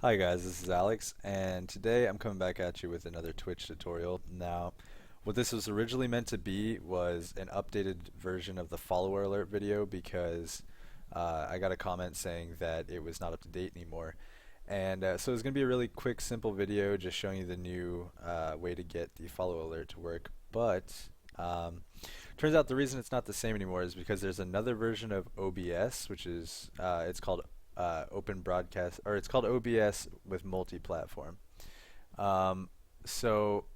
Hi guys, this is Alex, and today I'm coming back at you with another Twitch tutorial. Now, what this was originally meant to be was an updated version of the follower alert video because I got a comment saying that it was not up to date anymore. And so it's going to be a really quick, simple video just showing you the new way to get the follow alert to work. But turns out the reason it's not the same anymore is because there's another version of OBS, which is it's called Open Broadcast, or it's called OBS with multi-platform. Um, so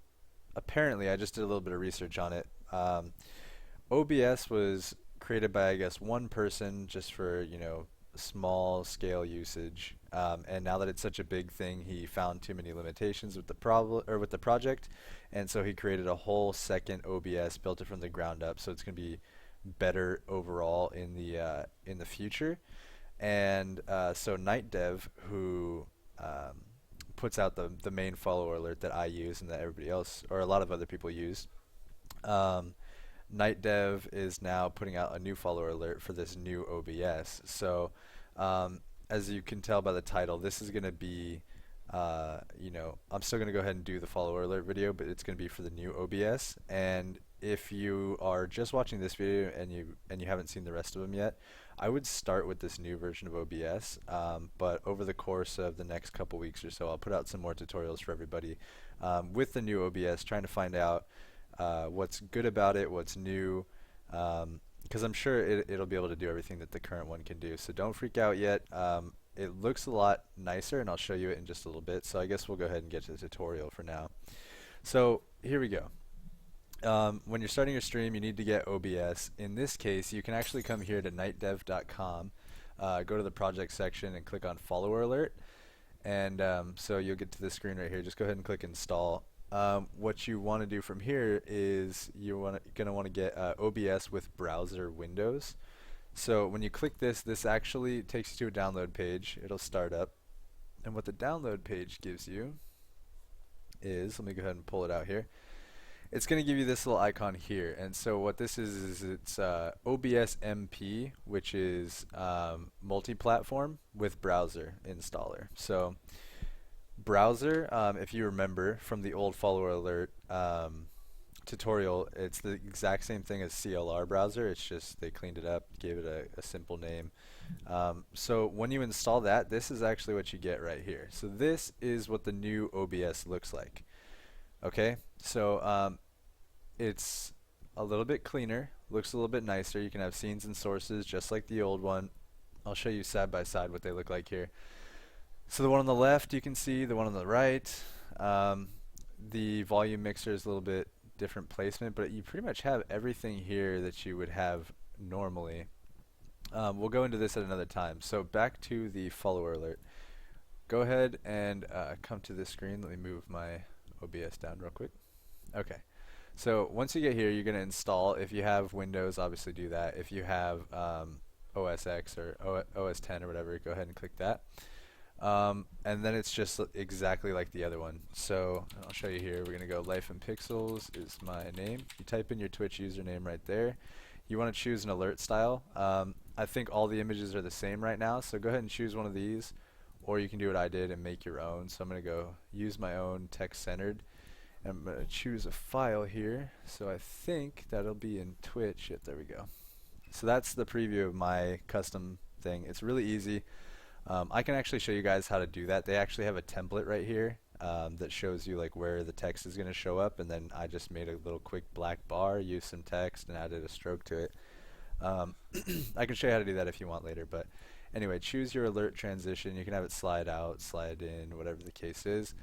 apparently, I just did a little bit of research on it. OBS was created by, I guess, one person just for, small scale usage. And now that it's such a big thing, he found too many limitations with the problem or with the project, and so he created a whole second OBS, built it from the ground up. So it's going to be better overall in the future. And so Night Dev, who puts out the main follower alert that I use and that everybody else or a lot of other people use, um, Night Dev is now putting out a new follower alert for this new OBS. So as you can tell by the title, this is going to be, I'm still going to go ahead and do the follower alert video, but it's going to be for the new OBS. And if you are just watching this video and you haven't seen the rest of them yet, I would start with this new version of OBS. But over the course of the next couple weeks or so, I'll put out some more tutorials for everybody with the new OBS, trying to find out what's good about it, what's new, because I'm sure it'll be able to do everything that the current one can do. So don't freak out yet. It looks a lot nicer, and I'll show you it in just a little bit. So I guess we'll go ahead and get to the tutorial for now. So here we go. When you're starting your stream, you need to get OBS. In this case, you can actually come here to nightdev.com, go to the project section, and click on follower alert. And so you'll get to this screen right here. Just go ahead and click install. What you want to do from here is you're going to want to get OBS with browser windows. So when you click this, this actually takes you to a download page. It'll start up. And what the download page gives you is, let me go ahead and pull it out here. It's going to give you this little icon here. And so what this is it's OBS MP, which is multi-platform with browser installer. So browser, if you remember from the old follower alert tutorial, it's the exact same thing as CLR browser. It's just they cleaned it up, gave it a simple name. So when you install that, this is actually what you get right here. So this is what the new OBS looks like. Okay, so it's a little bit cleaner, looks a little bit nicer. You can have scenes and sources just like the old one. I'll show you side by side what they look like here. So the one on the left you can see, the one on the right. The volume mixer is a little bit different placement, but you pretty much have everything here that you would have normally. We'll go into this at another time. So back to the follower alert. Go ahead and come to this screen. Let me move my OBS down real quick. Okay. So once you get here, you're going to install. If you have Windows, obviously do that. If you have OS X or OS 10 or whatever, go ahead and click that. And then it's just exactly like the other one. So I'll show you here. We're going to go Life in Pixels is my name. You type in your Twitch username right there. You want to choose an alert style. I think all the images are the same right now, so go ahead and choose one of these, or you can do what I did and make your own. So I'm going to go use my own text-centered. I'm going to choose a file here. So I think that'll be in Twitch. Yep, there we go. So that's the preview of my custom thing. It's really easy. I can actually show you guys how to do that. They actually have a template right here that shows you like where the text is going to show up, and then I just made a little quick black bar, used some text, and added a stroke to it. I can show you how to do that if you want later, but anyway, choose your alert transition. You can have it slide out, slide in, whatever the case is.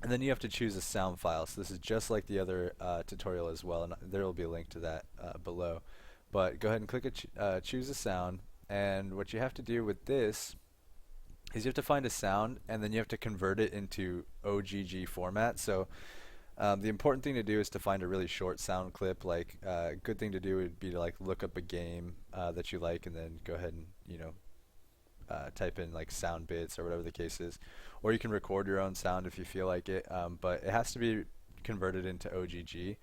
And then you have to choose a sound file. So this is just like the other tutorial as well, and there will be a link to that below. But go ahead and click choose a sound, and what you have to do with this is you have to find a sound, and then you have to convert it into OGG format. So the important thing to do is to find a really short sound clip. Like a good thing to do would be to like look up a game that you like, and then go ahead and type in like sound bits or whatever the case is, or you can record your own sound if you feel like it, but it has to be converted into OGG.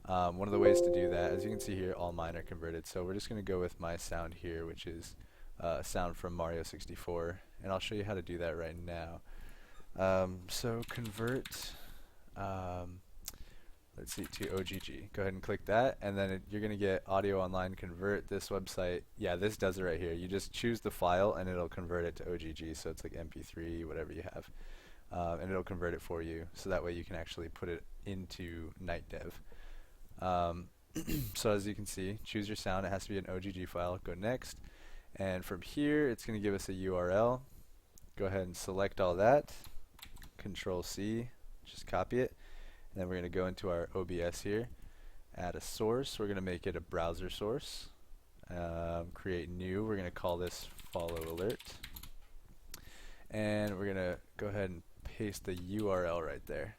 One of the ways to do that, as you can see here, all mine are converted, so we're just going to go with my sound here, which is sound from Mario 64, and I'll show you how to do that right now. So convert, um, let's see, to OGG. Go ahead and click that, and then you're going to get Audio Online Convert. This website, yeah, this does it right here. You just choose the file, and it'll convert it to OGG, so it's like MP3, whatever you have. And it'll convert it for you, so that way you can actually put it into NightDev. So as you can see, choose your sound. It has to be an OGG file. Go next, and from here, it's going to give us a URL. Go ahead and select all that. Control C, just copy it. And then we're going to go into our OBS here, add a source. We're going to make it a browser source. Create new. We're going to call this follow alert. And we're going to go ahead and paste the URL right there.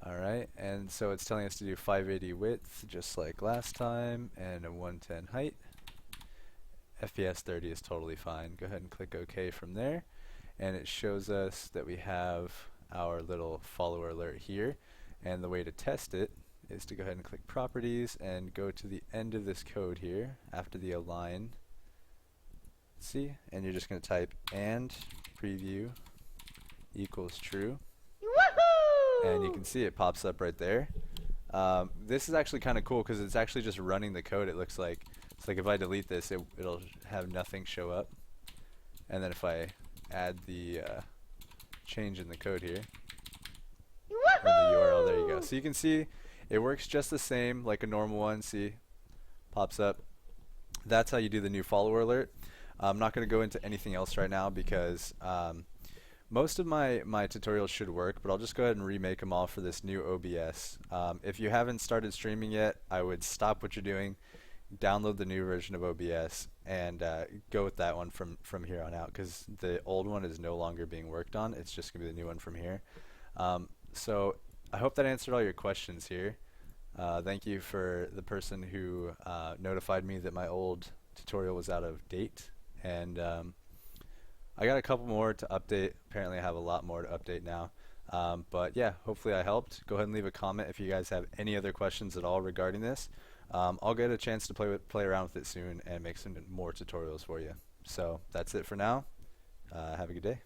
Alright, and so it's telling us to do 580 width, just like last time, and a 110 height. FPS 30 is totally fine. Go ahead and click OK from there. And it shows us that we have our little follower alert here. And the way to test it is to go ahead and click Properties and go to the end of this code here after the align. See? And you're just going to type and preview equals true. And you can see it pops up right there. This is actually kind of cool because it's actually just running the code. It looks like it's like if I delete this, it'll have nothing show up. And then if I add the change in the code here, in the URL, there you go. So you can see it works just the same like a normal one. See, pops up. That's how you do the new follower alert. I'm not going to go into anything else right now because most of my tutorials should work, but I'll just go ahead and remake them all for this new OBS. If you haven't started streaming yet, I would stop what you're doing, download the new version of OBS, and go with that one from here on out, because the old one is no longer being worked on. It's just going to be the new one from here. So I hope that answered all your questions here. Thank you for the person who notified me that my old tutorial was out of date, and I got a couple more to update. Apparently I have a lot more to update now. But yeah, hopefully I helped. Go ahead and leave a comment if you guys have any other questions at all regarding this. I'll get a chance to play around with it soon and make some more tutorials for you. So that's it for now. Have a good day.